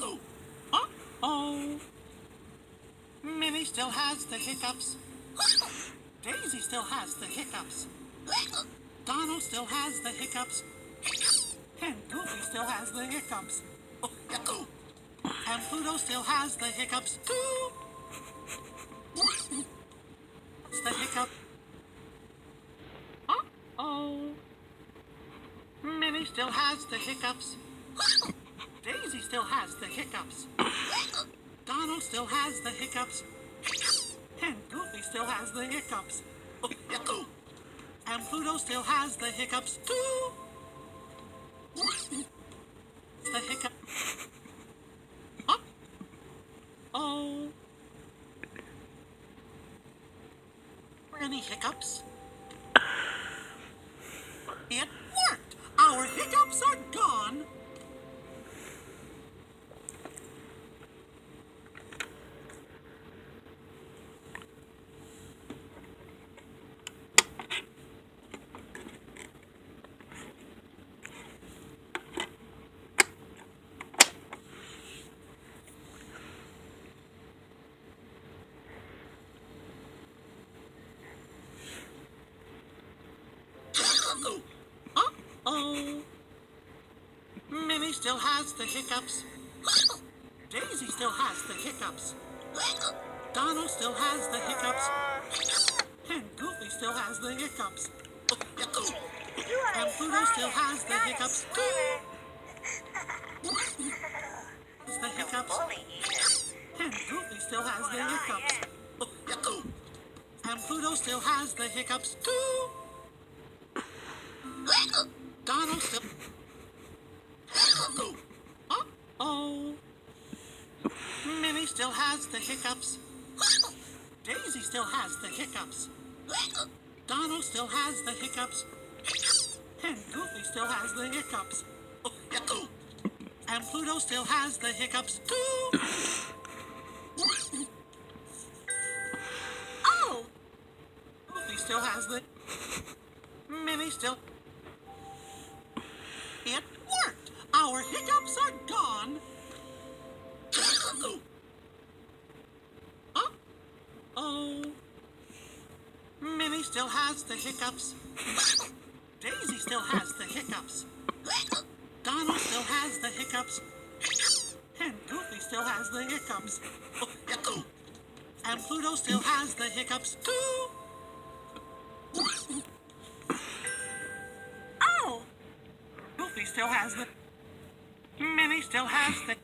Uh-oh. Minnie still has the hiccups. Daisy still has the hiccups. Donald still has the hiccups. And Goofy still has the hiccups. And Pluto still has the hiccups too. It's the hiccup. Uh-oh. Minnie still has the hiccups. Daisy still has the hiccups. Donald still has the hiccups. And Goofy still has the hiccups. And Pluto still has the hiccups too. It's the hiccup. Uh-oh. Any hiccups? It worked! Our hiccups are gone! Uh-oh. Minnie still has the hiccups. Daisy still has the hiccups. Donald still has the hiccups. And Goofy still has the hiccups. And Pluto still has the hiccups too. It's the hiccups. And Goofy still has the hiccups. And Pluto still has the hiccups too. Donald still... Uh-oh. Minnie still has the hiccups. Daisy still has the hiccups. Donald still has the hiccups. And Goofy still has the hiccups. And Pluto still has the hiccups too. Oh! Goofy still has the... Minnie still... It worked! Our hiccups are gone! Uh-oh. Minnie still has the hiccups. Daisy still has the hiccups. Donald still has the hiccups. And Goofy still has the hiccups. And Pluto still has the hiccups too. Oh! Goofy still has the... Minnie still has the...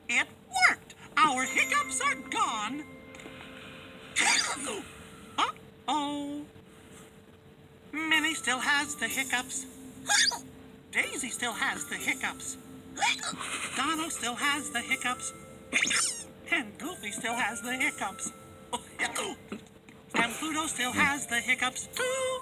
It worked! Our hiccups are gone! Uh-oh. Minnie still has the hiccups. Daisy still has the hiccups. Donald still has the hiccups. And Goofy still has the hiccups. And Pluto still has the hiccups too.